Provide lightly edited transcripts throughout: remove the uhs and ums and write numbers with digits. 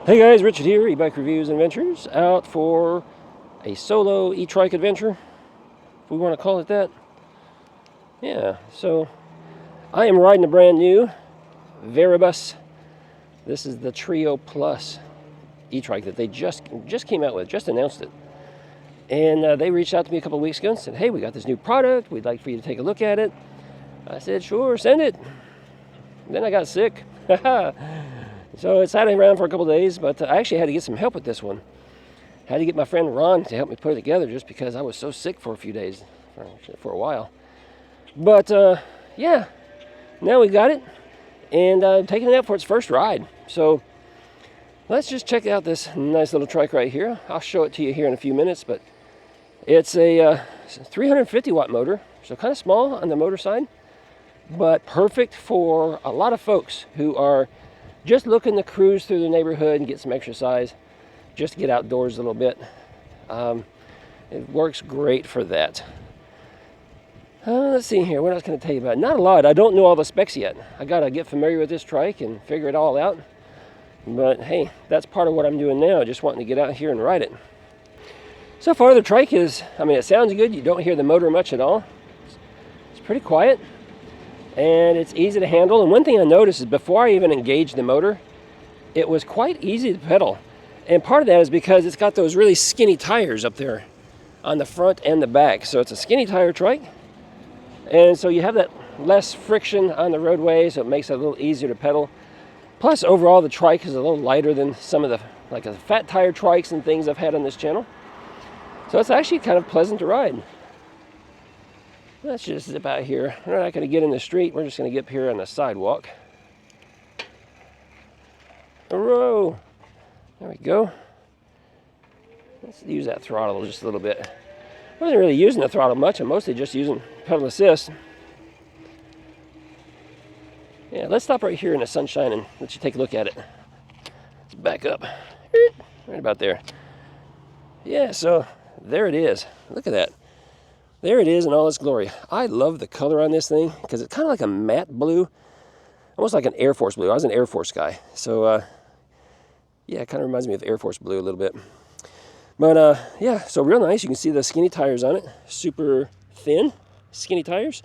Hey guys, Richard here, eBike Reviews and Adventures, out for a solo e-trike adventure, if we want to call it that. Yeah, so I am riding a brand new Viribus. This is the TriGo Plus e-trike that they just came out with, just announced it. And they reached out to me a couple of weeks ago and said, hey, we got this new product, we'd like for you to take a look at it. I said, sure, send it. Then I got sick. So it sat around for a couple of days, but I actually had to get some help with this one. I had to get my friend Ron to help me put it together just because I was so sick for a few days, for a while. But yeah, now we got it, and taking it out for its first ride. So let's just check out this nice little trike right here. I'll show it to you here in a few minutes, but it's a 350 watt motor, so kind of small on the motor side, but perfect for a lot of folks who are just looking to cruise through the neighborhood and get some exercise, just to get outdoors a little bit. It works great for that. Let's see here, what else can I tell you about it? Not a lot. I don't know all the specs yet. I gotta get familiar with this trike and figure it all out. But hey, that's part of what I'm doing now, just wanting to get out here and ride it. So far the trike is, it sounds good. You don't hear the motor much at all. It's pretty quiet. And it's easy to handle. And one thing I noticed is before I even engaged the motor, it was quite easy to pedal. And part of that is because it's got those really skinny tires up there on the front and the back. So it's a skinny tire trike. And so you have that less friction on the roadway, so it makes it a little easier to pedal. Plus, overall, the trike is a little lighter than some of the the fat tire trikes and things I've had on this channel. So it's actually kind of pleasant to ride. Let's just zip out here. We're not going to get in the street. We're just going to get up here on the sidewalk. Whoa! There we go. Let's use that throttle just a little bit. I wasn't really using the throttle much. I'm mostly just using pedal assist. Yeah, let's stop right here in the sunshine and let you take a look at it. Let's back up. Right about there. Yeah, so there it is. Look at that. There it is in all its glory. I love the color on this thing because it's kind of like a matte blue, almost like an Air Force blue. I was an Air Force guy, so yeah, it kind of reminds me of Air Force blue a little bit. But yeah, so real nice. You can see the skinny tires on it, super thin, skinny tires.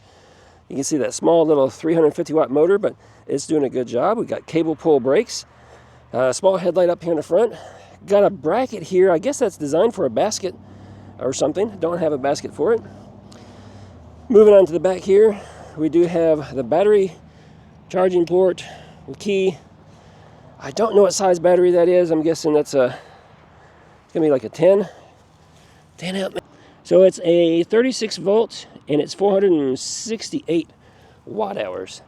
You can see that small little 350 watt motor, but it's doing a good job. We got cable pull brakes, small headlight up here in the front. Got a bracket here. I guess that's designed for a basket or something. Don't have a basket for it. Moving on to the back here, we do have the battery, charging port, and key. I don't know what size battery that is. I'm guessing that's it's gonna be like a 10 amp. So it's a 36 volts and it's 468 watt hours.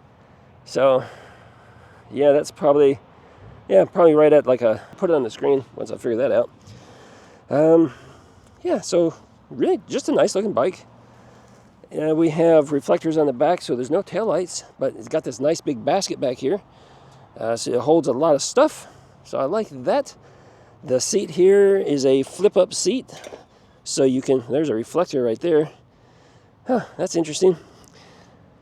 So yeah, that's probably right at put it on the screen once I figure that out. Yeah, so really just a nice looking bike. We have reflectors on the back, so there's no taillights, but it's got this nice big basket back here. So it holds a lot of stuff, so I like that. The seat here is a flip-up seat, so there's a reflector right there. Huh, that's interesting.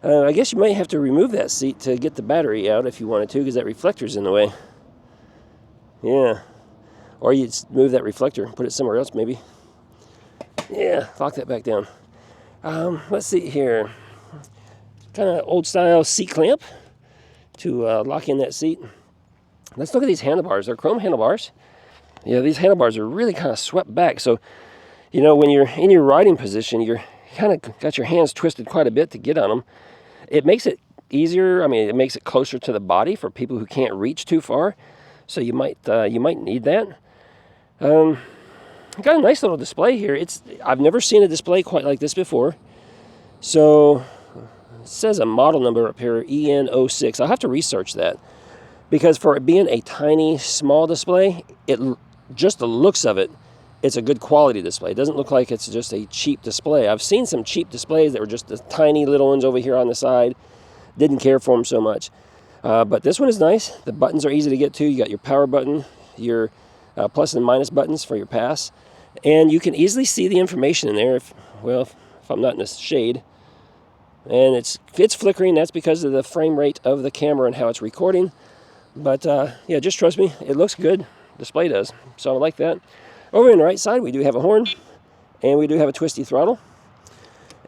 I guess you might have to remove that seat to get the battery out if you wanted to, because that reflector's in the way. Yeah, or you'd move that reflector and put it somewhere else maybe. Yeah, lock that back down. Let's see here. Kind of old style seat clamp to lock in that seat. Let's look at these handlebars. They're chrome handlebars. Yeah, these handlebars are really kind of swept back. So, when you're in your riding position, you're kind of got your hands twisted quite a bit to get on them. It makes it easier. It makes it closer to the body for people who can't reach too far. So you might need that. Got a nice little display here. I've never seen a display quite like this before. So it says a model number up here, EN06. I'll have to research that because for it being a tiny, small display, just the looks of it, it's a good quality display. It doesn't look like it's just a cheap display. I've seen some cheap displays that were just the tiny little ones over here on the side. Didn't care for them so much. But this one is nice. The buttons are easy to get to. You got your power button, your plus and minus buttons for your pass, and you can easily see the information in there if I'm not in the shade. And it's flickering. That's because of the frame rate of the camera and how it's recording. But yeah, just trust me, it looks good. display does. So I like that. Over on the right side, we do have a horn, and we do have a twisty throttle.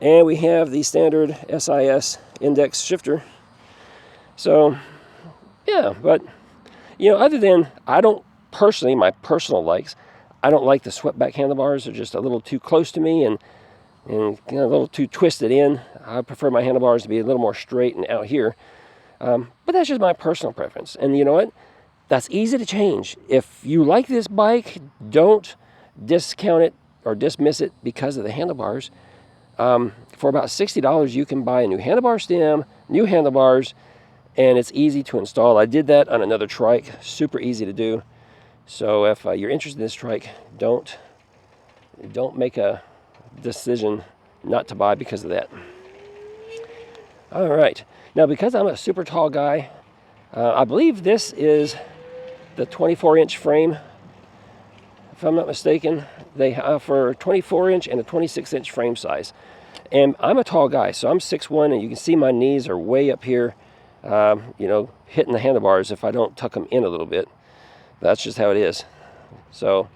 And we have the standard SIS index shifter. So, yeah, but, you know, other than, I don't personally, my personal likes, I don't like the swept back handlebars. They're just a little too close to me and you know, a little too twisted in. I prefer my handlebars to be a little more straight and out here. But that's just my personal preference. And you know what? That's easy to change. If you like this bike, don't discount it or dismiss it because of the handlebars. For about $60, you can buy a new handlebar stem, new handlebars, and it's easy to install. I did that on another trike, super easy to do. So if you're interested in this trike, don't make a decision not to buy because of that. All right, now because I'm a super tall guy, I believe this is the 24-inch frame. If I'm not mistaken, they offer a 24-inch and a 26-inch frame size. And I'm a tall guy, so I'm 6'1", and you can see my knees are way up here, you know, hitting the handlebars if I don't tuck them in a little bit. That's just how it is. So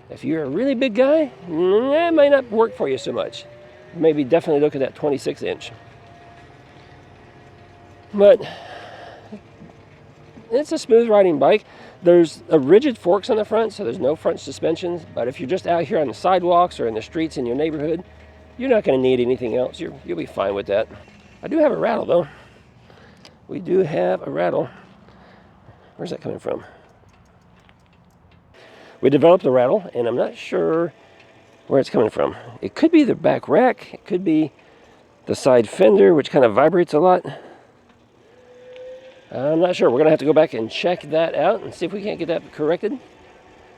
if you're a really big guy, it might not work for you so much. Maybe definitely look at that 26-inch. But it's a smooth riding bike. There's a rigid forks on the front, so there's no front suspensions. But if you're just out here on the sidewalks or in the streets in your neighborhood, you're not going to need anything else. You'll be fine with that. I do have a rattle, though. We do have a rattle. Where's that coming from? We developed a rattle, and I'm not sure where it's coming from. It could be the back rack. It could be the side fender, which kind of vibrates a lot. I'm not sure. We're going to have to go back and check that out and see if we can't get that corrected,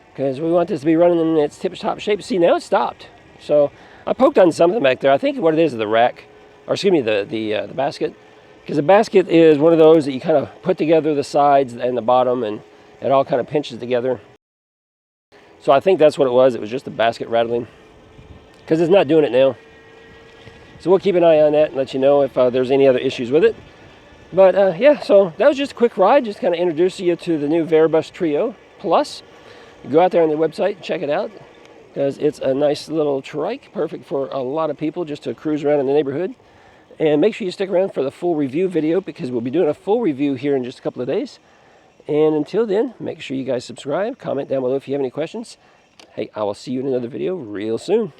because we want this to be running in its tip-top shape. See, now it's stopped. So I poked on something back there. I think what it is the rack, or excuse me, the basket. Because the basket is one of those that you kind of put together the sides and the bottom, and it all kind of pinches together. So I think that's what it was. It was just the basket rattling, because it's not doing it now. So we'll keep an eye on that and let you know if there's any other issues with it. But yeah, so that was just a quick ride, just kind of introducing you to the new Viribus TriGo Plus. Go out there on the website, check it out, because it's a nice little trike, perfect for a lot of people just to cruise around in the neighborhood. And make sure you stick around for the full review video, because we'll be doing a full review here in just a couple of days. And until then, make sure you guys subscribe, comment down below if you have any questions. Hey, I will see you in another video real soon.